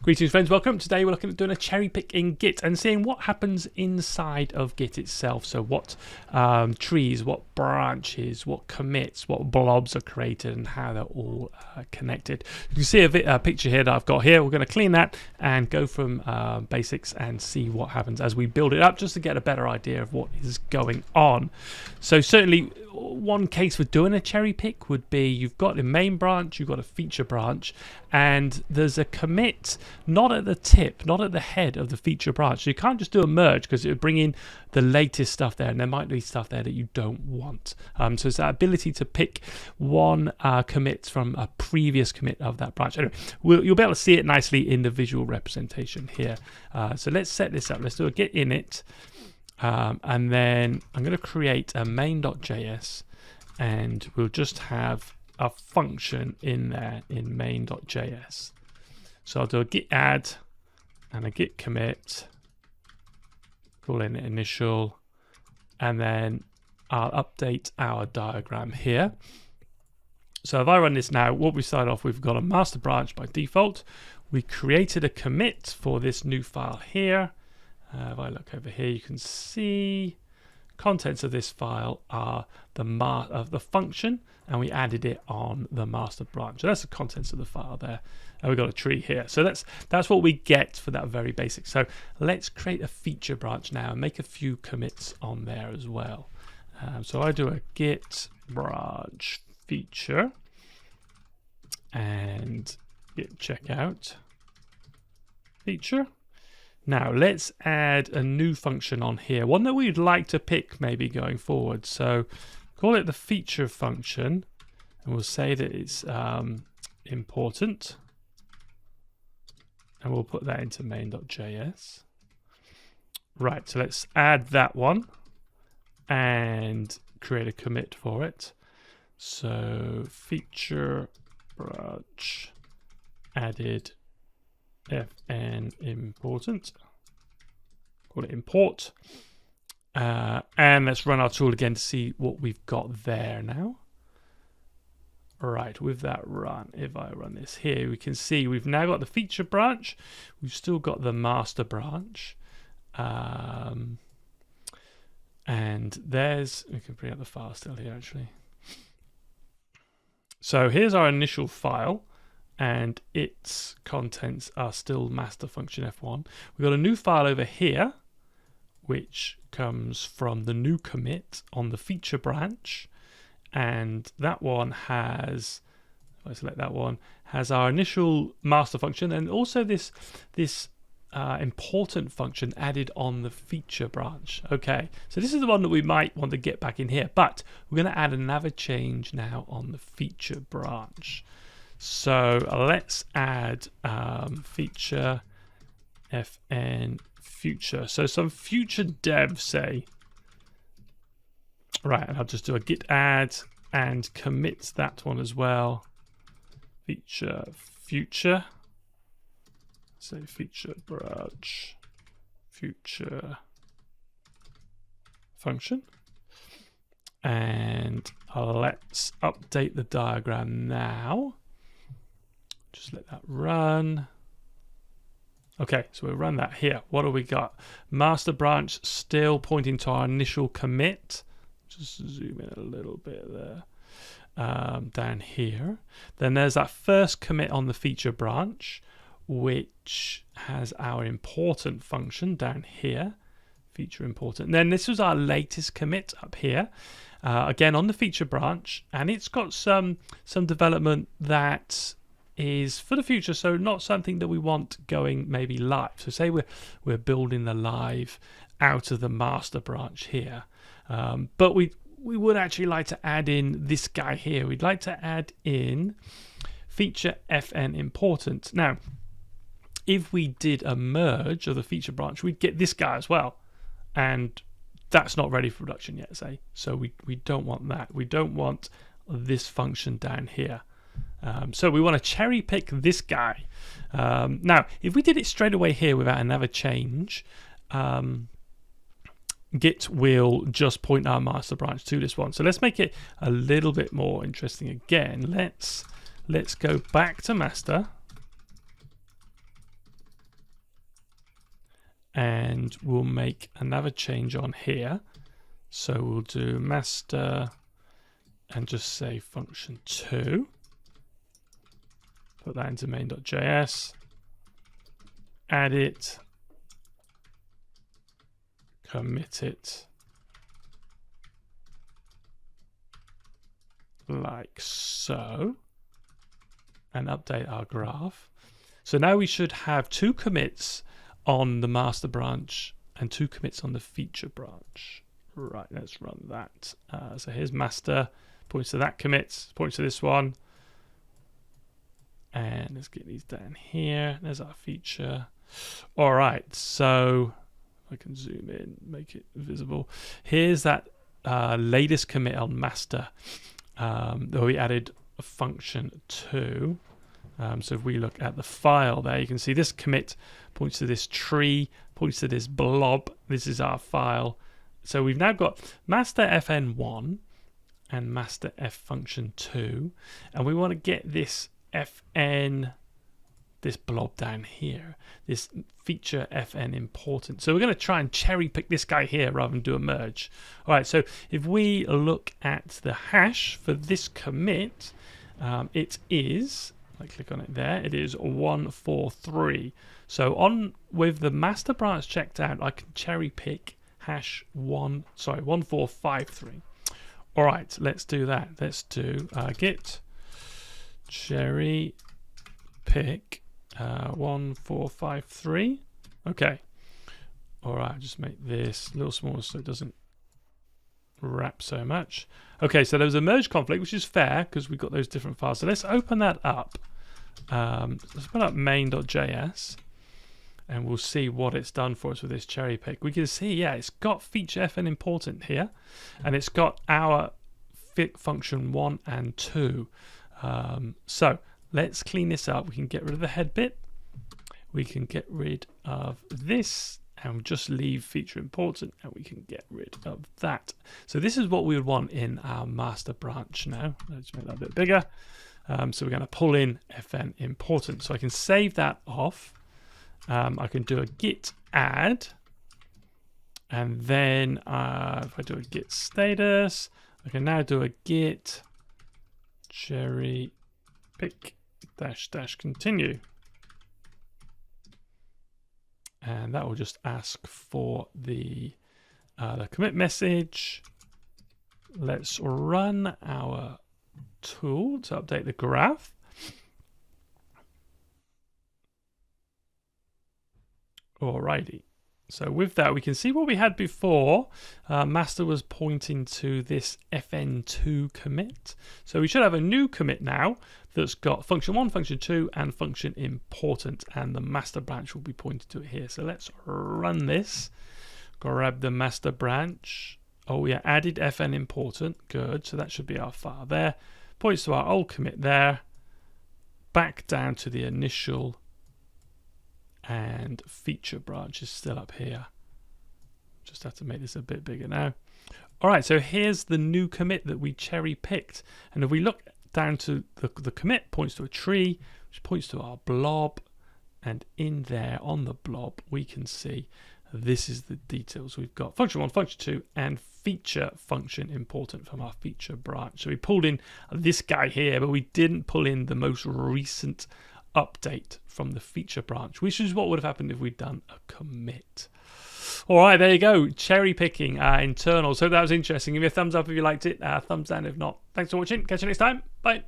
Greetings friends, welcome. Today we're looking at doing a cherry pick in Git and seeing what happens inside of Git itself. So what trees, what branches, what commits, what blobs are created and how they're all connected. You can see a picture here that I've got here. We're going to clean that and go from basics and see what happens as we build it up just to get a better idea of what is going on. So certainly one case for doing a cherry pick would be you've got a main branch, you've got a feature branch, and there's a commit not at the tip, not at the head of the feature branch. So you can't just do a merge because it would bring in the latest stuff there, and there might be stuff there that you don't want. So it's that ability to pick one commit from a previous commit of that branch. Anyway, you'll be able to see it nicely in the visual representation here. So let's set this up. Let's do a git init. And then I'm going to create a main.js, and we'll just have a function in there in main.js. So I'll do a git add and a git commit, call in initial, and then I'll update our diagram here. So if I run this now, what we start off, we've got a master branch by default. We created a commit for this new file here. If I look over here, you can see contents of this file are the function, and we added it on the master branch. So that's the contents of the file there, and we've got a tree here. So that's what we get for that very basic. So let's create a feature branch now and make a few commits on there as well. So I do a git branch feature and git checkout feature. Now let's add a new function on here, one that we'd like to pick maybe going forward. So call it the feature function, and we'll say that it's important, and we'll put that into main.js. Right, so let's add that one and create a commit for it. So feature branch added fn important, call it import, and let's run our tool again to see what we've got there now. Right, with that run, if I run this here, we can see we've now got the feature branch, we've still got the master branch, and there's, we can bring up the file still here actually. So here's our initial file, and its contents are still master function f1. We've got a new file over here, which comes from the new commit on the feature branch, and that one has, if I select that one, has our initial master function and also this important function added on the feature branch. Okay, so this is the one that we might want to get back in here, but we're going to add another change now on the feature branch. So let's add feature fn future. So some future dev say, right, and I'll just do a git add and commit that one as well. Feature future. So feature branch future function. And let's update the diagram now. Just let that run. Okay, so we'll run that here. What do we got? Master branch still pointing to our initial commit. Just zoom in a little bit there. Down here. Then there's that first commit on the feature branch, which has our important function down here. Feature important. And then this was our latest commit up here. Again on the feature branch, and it's got some development that is for the future, so not something that we want going maybe live. So say we're building the live out of the master branch here, but we would actually like to add in this guy here. We'd like to add in feature fn important. Now if we did a merge of the feature branch, we'd get this guy as well, and that's not ready for production yet, say. So we don't want that. We don't want this function down here. So we want to cherry pick this guy. Now, if we did it straight away here without another change, Git will just point our master branch to this one. So let's make it a little bit more interesting again. Let's go back to master. and we'll make another change on here. So we'll do master and just say function 2. Put that into main.js. Add it. Commit it. Like so. And update our graph. So now we should have 2 commits on the master branch and 2 commits on the feature branch. Right, let's run that. So here's master, points to that commit, points to this one. And let's get these down here. There's our feature. All right, so I can zoom in, make it visible. Here's that latest commit on master that we added a function to. So if we look at the file there, you can see this commit points to this tree, points to this blob. This is our file. So we've now got master fn1 and master f function 2, and we want to get this fn, this blob down here, this feature fn important. So we're going to try and cherry pick this guy here rather than do a merge. All right, so if we look at the hash for this commit, it is, I click on it there, it is 143. So on with the master branch checked out, I can cherry pick hash 1453. All right, let's do that. Let's do git cherry pick 1453. Okay. All right, just make this a little smaller so it doesn't wrap so much. Okay, so there was a merge conflict, which is fair because we've got those different files. So let's open that up. Let's open up main.js. And we'll see what it's done for us with this cherry pick. We can see, yeah, it's got feature fn important here, and it's got our fit function 1 and 2. So let's clean this up. We can get rid of the head bit. We can get rid of this, and just leave feature important, and we can get rid of that. So this is what we would want in our master branch now. Let's make that a bit bigger. So we're going to pull in fn important. So I can save that off. I can do a git add, and then if I do a git status, I can now do a git cherry pick -- continue, and that will just ask for the commit message. Let's run our tool to update the graph. Alrighty, so with that we can see what we had before. Master was pointing to this fn2 commit, so we should have a new commit now that's got function 1, function 2 and function important, and the master branch will be pointed to it here. So let's run this, grab the master branch. Oh yeah, added fn important, good. So that should be our file there, points to our old commit there, back down to the initial, and feature branch is still up here. Just have to make this a bit bigger now. All right, so here's the new commit that we cherry picked. And if we look down to the commit, points to a tree, which points to our blob. And in there on the blob, we can see this is the details. We've got function 1, function 2, and feature function important from our feature branch. So we pulled in this guy here, but we didn't pull in the most recent update from the feature branch, which is what would have happened if we'd done a commit. All right, there you go. Cherry picking internals. So that was interesting. Give me a thumbs up if you liked it. Thumbs down if not. Thanks for watching. Catch you next time. Bye.